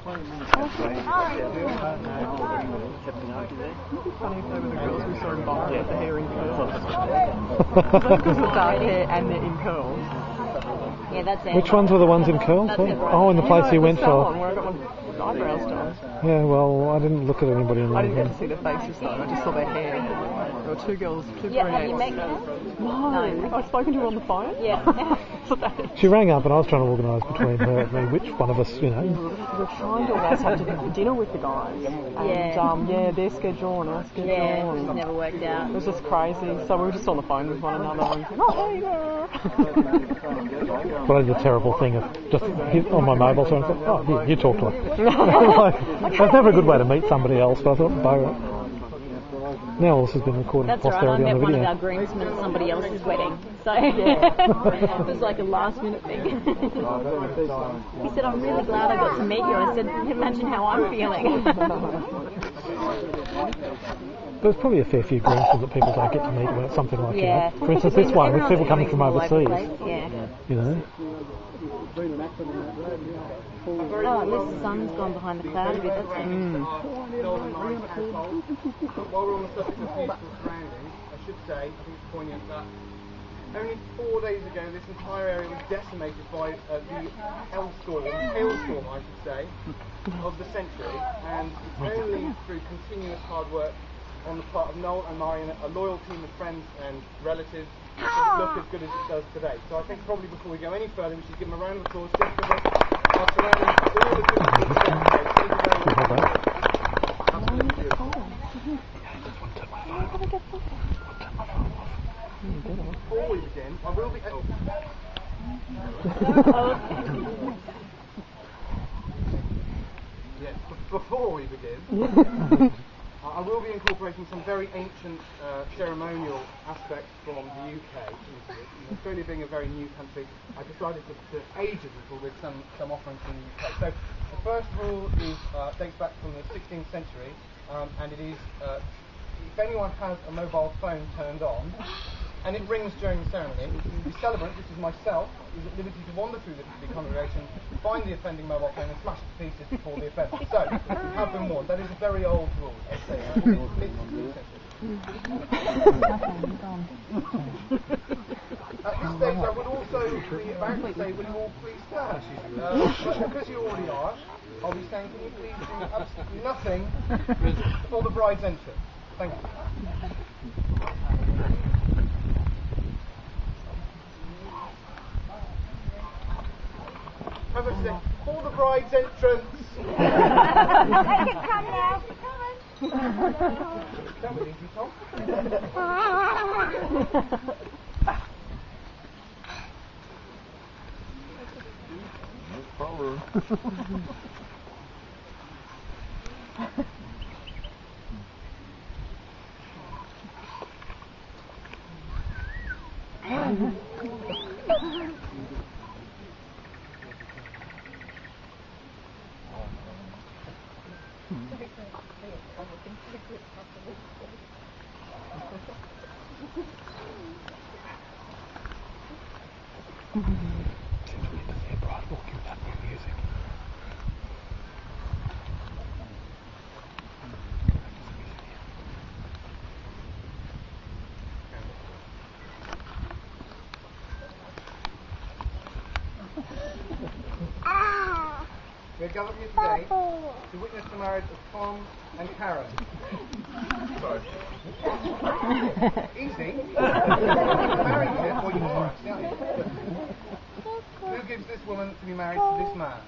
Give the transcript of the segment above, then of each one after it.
Funny if they were the girls we saw in Bar with the hair in curls. Because of dark hair and they're in curls. Yeah, that's it. Which ones were the ones in curls? Oh, in the place you went for. Where I got my eyebrows done. Yeah, well, I didn't look at anybody in the I didn't get to see their faces though, I just saw their hair. There were two girls, two brunettes. Have you met her? No. I've spoken to her on the phone? Yeah. She rang up and I was trying to organise between her and me which one of us, you know. We're trying to organise something for dinner with the guys. And their schedule and our schedule. Yeah, it just never worked out. It was just crazy. So we were just on the phone with one another and said, oh, there you go. But I did a terrible thing of just hit on my mobile phone and said, oh, here, you talk to her. That's never a good way to meet somebody else, but I thought, bugger. Now all this has been recorded for posterity on the video. I met one of our groomsmen at somebody else's wedding, so it was like a last minute thing. He said, I'm really glad I got to meet you. I said, imagine how I'm feeling. There's probably a fair few groomsmen that people don't get to meet when it's something like that. For instance, this one with people coming from overseas. You know. Oh, at least the sun's gone behind the cloud a bit, that's it. While we're on the subject of peaceful surroundings, I should say, I think it's poignant that only 4 days ago this entire area was decimated by the hailstorm, I should say, of the century, and it's only through continuous hard work on the part of Noel and Marion, a loyal team of friends and relatives, that it look as good as it does today. So I think probably before we go any further, we should give them a round of applause just for this. Our surroundings, all the good things today. Thank you very much. Absolutely beautiful. Before we begin, I will be... Yes, before we begin... I will be incorporating some very ancient ceremonial aspects from the UK into it. Australia being a very new country, I decided to age a little with some offerings from the UK. So the first rule is dates back from the 16th century, and it is if anyone has a mobile phone turned on and it rings during the ceremony, the celebrant, which is myself, is at liberty to wander through the congregation, find the offending mobile phone and smash it to pieces before the offender. So, you have been warned. That is a very old rule, I'd say. At this stage, I would also be about to say, will you all please stand? But because you already are, I'll be saying, can you please do absolutely nothing for the bride's entrance? Thank you. Have a seat for the bride's entrance. Come now. That was easy, Tom. No problem. We are gathered here today to witness the marriage of Tom and Karen. Sorry. Easy. You're married here, or you are actually, aren't you? Who gives this woman to be married to this man?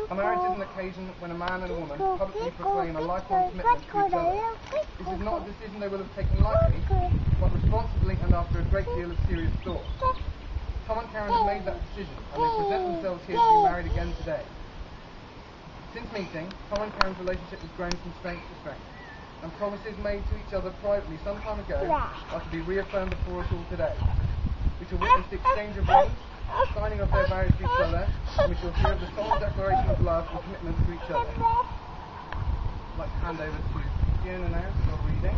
A marriage is an occasion when a man and a woman publicly proclaim a lifelong commitment to each other. This is not a decision they will have taken lightly, but responsibly and after a great deal of serious thought. Tom and Karen have made that decision, and they present themselves here to be married again today. Since meeting, Tom and Karen's relationship has grown from strength to strength, and promises made to each other privately some time ago are to be reaffirmed before us all today. We shall witness the exchange of rings, the signing of their marriage to each other, and we shall hear of the solemn declaration of love and commitment to each other. I'd like to hand over to Fiona now for reading.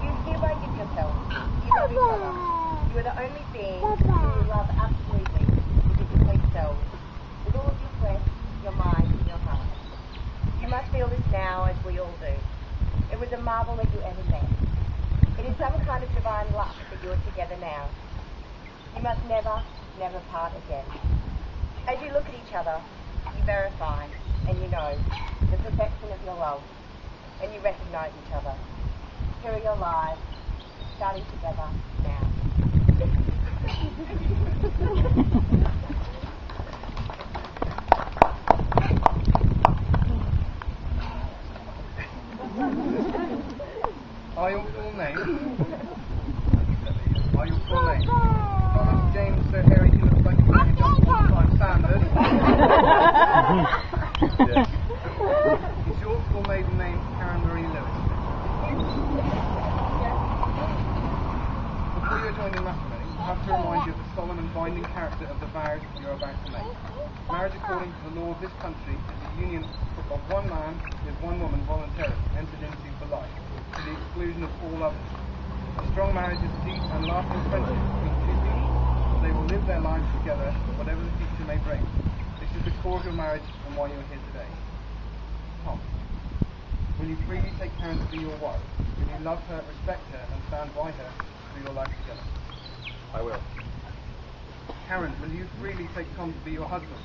You hereby give yourself only being who you love absolutely with your complete selves, with all of your flesh, your mind, and your heart. You must feel this now, as we all do. It was a marvel that you ever met. It is some kind of divine luck that you are together now. You must never, never part again. As you look at each other, you verify and you know the perfection of your love, and you recognise each other. Here are your lives, starting together now. Are your full names? Are your full names? Thomas James Sir Harry, he looks like he's going to jump all the time. Sanders. Yes. Is your full maiden name Karen Marie Lewis? Before you're joined in matrimony, I have to remind you of the solemn and binding character of the vows you're about to make. Marriage, according to the law of this country, is the union of one man with one woman voluntarily entered into for life, to the exclusion of all others. A strong marriage is a deep and lasting friendship between two people. They will live their lives together, whatever the future may bring. This is the core of your marriage and why you are here today. Tom, will you freely take Karen to be your wife? Will you love her, respect her, and stand by her through your life together? I will. Karen, will you freely take Tom to be your husband?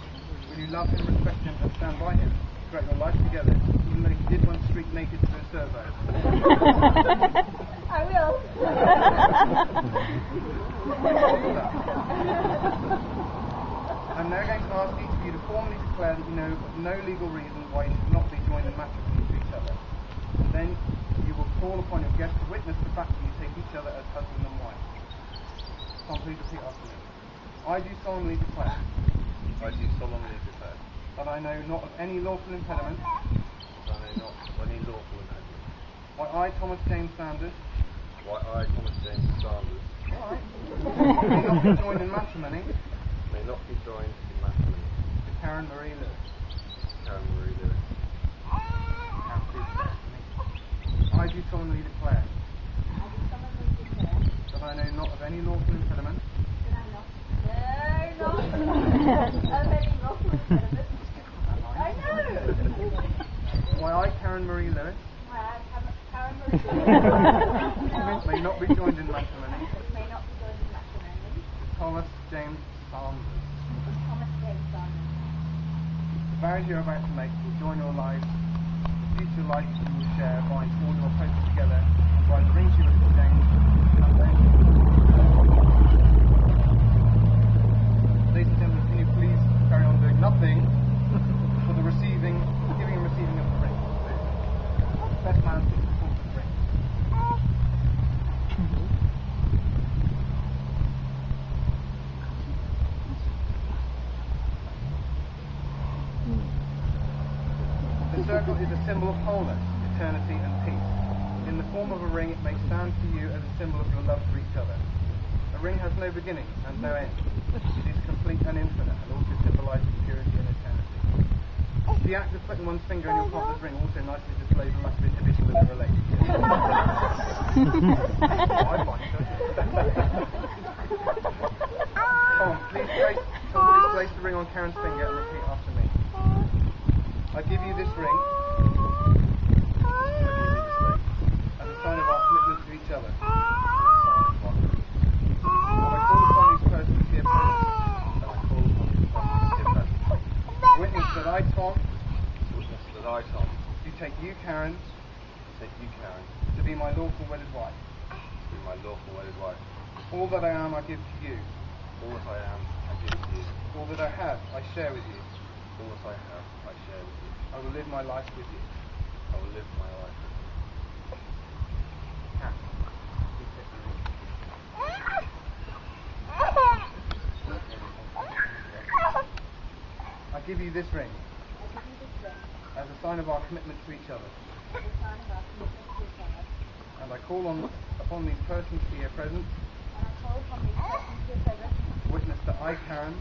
Will you love him, respect him, and stand by him throughout your life together, even though he did once streak naked to a servo? I will. I'm now going to ask each of you to formally declare that you know of no legal reason why you should not be joined in matrimony to each other. And then you will call upon your guests to witness the fact that you take each other as husband and wife. Tom, please repeat after me. I do solemnly declare. I do solemnly declare. That I know not of any lawful impediment. That I know not of any lawful impediment. Why I, Thomas James Sanders. Why I, Thomas James Sanders. Alright. May not be joined in matrimony. May not be joined in matrimony. To Karen Marie Lewis. Karen Marie Lewis. Karen, please say after me. I do solemnly declare. That I know not of any lawful impediment. Why I, Karen Marie Lewis. May not be joined in matrimony. Thomas James Sanders. The marriage you're about to make will join your lives. The future life you will share binds all your hopes together, and by the rings you have exchanged. Ladies and gentlemen, can you please carry on doing nothing for the giving and receiving of the ring? Best man to support the ring. The circle is a symbol of wholeness, eternity and peace. In the form of a ring, it may stand to you as a symbol of your love for each other. A ring has no beginning and no end. It is complete and infinite, and also symbolises purity and eternity. The act of putting one's finger in your partner's ring also nicely displays the lack of inhibition within a relationship. I find so. Please place the ring on Karen's finger and repeat after me. I give you this ring as a sign of our commitment to each other. Witness that I, Tom, do take you, Karen, to be my lawful wedded wife. All that I am, I give to you. All that I have, I share with you. I will live my life with you. Karen, please take the ring. I give you this ring as a sign of our commitment to each other. And I call upon these persons to be here present. Witness that I, Karen, do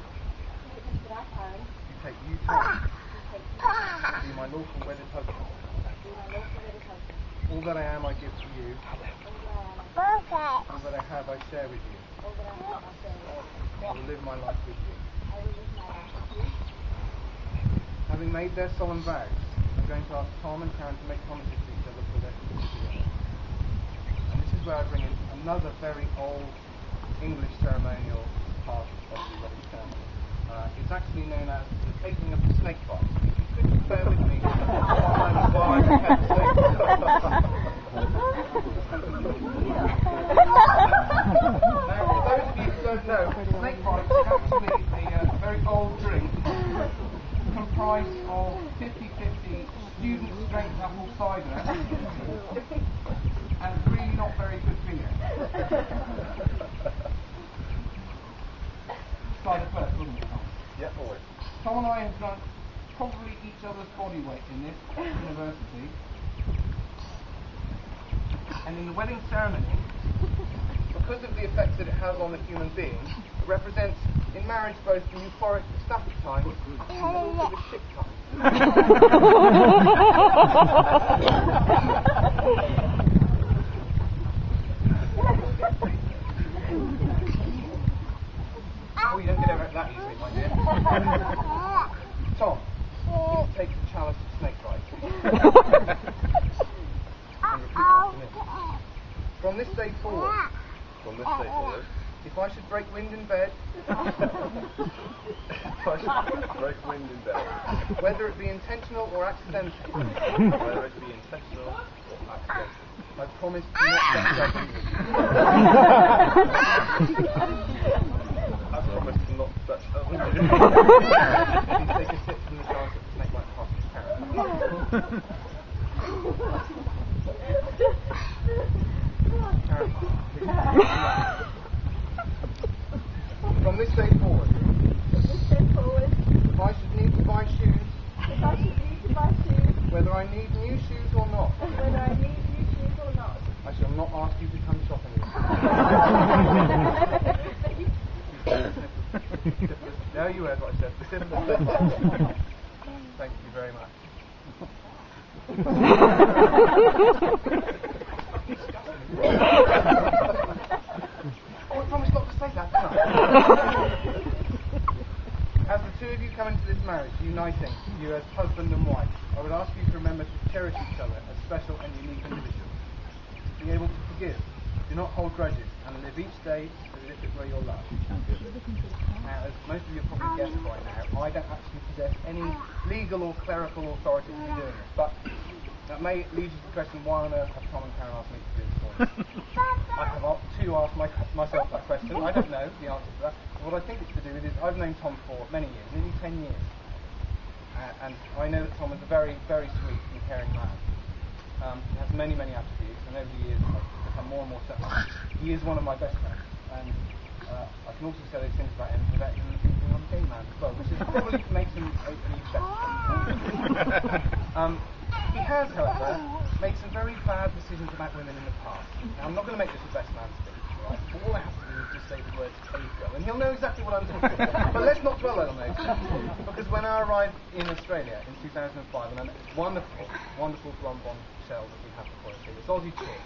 take you, Tom, to be my lawful wedded husband. All that I am, I give to you. All that I have I share with you. I will live my life with you. Having made their solemn vows, I'm going to ask Tom and Karen to make promises to each other for their future together. And this is where I bring in another very old English ceremonial part of the wedding ceremony. It's actually known as the taking of the snake bite. If you could bear with me while I prepare the snake bite. Now, for those of you who don't know, snake bite is actually a very old drink comprised of 50-50 student strength apple cider and really not very good beer. Cider first, wasn't it, Tom? Yeah, always. Tom and I have drunk probably each other's body weight in this at university. And in the wedding ceremony, because of the effects that it has on the human being, it represents in marriage both the euphoric ecstatic time and also the shit time. Oh, you don't get over it that easily, my dear. Tom, you take the chalice of snake bite. And repeat after me. From this day forward, if I should break wind in bed, whether it be intentional or accidental, I promise to not let go of you. I promise to not touch others. Please take a sip from the chalice of the snake bite past Karen. From this day forward, if I should need to buy shoes, whether I need new shoes or not, I shall not ask you to come shopping with me. Now you heard what I said. Thank you very much. Oh, I promised not to say that, didn't I? As the two of you come into this marriage, uniting you as husband and wife, I would ask you to remember to cherish each other as special and unique individuals. Be able to forgive, do not hold grudges, and live each day as if it were your last. Now, as most of you have probably guessed by now, I don't actually possess any legal or clerical authority to be doing this, but that may lead you to the question, why on earth have Tom and Karen asked me to do this for you? I have asked myself that question. I don't know the answer to that. But what I think it's to do with is I've known Tom for many years, nearly 10 years. And I know that Tom is a very, very sweet and caring man. He has many, many attributes, and over the years I've become more and more certain. He is one of my best friends. And I can also say those things about him without him thinking I'm a gay man as well, which is probably makes him an even better. He has, however, made some very bad decisions about women in the past. Now, I'm not going to make this a best man speech, right? But all I have to do is just say the word cave girl, and he'll know exactly what I'm talking about. But let's not dwell on those, because when I arrived in Australia in 2005, and I met this wonderful, wonderful blonde shell that we have before us here, this Ozzy chick,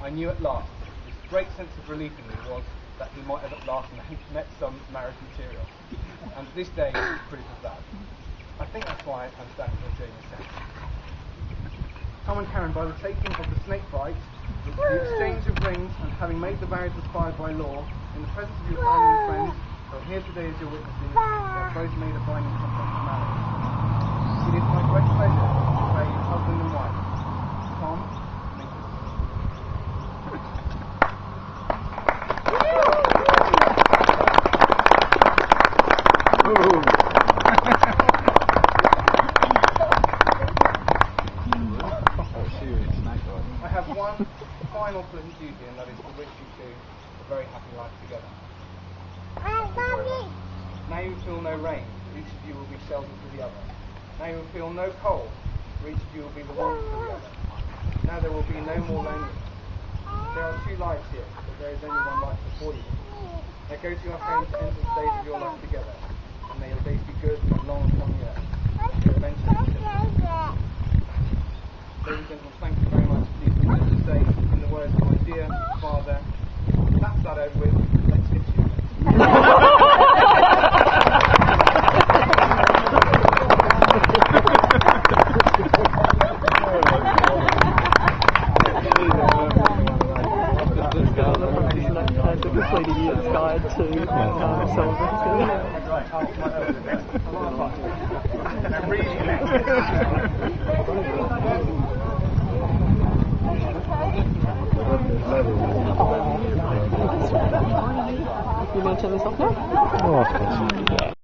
I knew at last, this great sense of relief in me was that he might have at last met some marriage material. And this day is proof of that. I think that's why I'm standing here doing this session. Tom and Karen, by the taking of the snake bite, the exchange of rings, and having made the vows required by law, in the presence of your family and friends, who are here today as your witnesses, you have both made a binding contract of marriage. It is my great pleasure to declare you husband and wife. Tom, make this. I have one final pleasant duty, and that is to wish you two a very happy life together. Now you feel no rain, for each of you will be shelter to the other. Now you will feel no cold, for each of you will be the warmth to the other. Now there will be no more loneliness. There are two lives here, but there is only one life before you. Now go to your home to end the stage of your life together, and may your days be good and long upon the earth. Your adventure. Ladies and gentlemen, thank you very much. Please say, in the words of my dear father, that's that over with, let's get you. The Complete Idiot's Guide to Celibacy. You going to turn this off now? Oh, of course.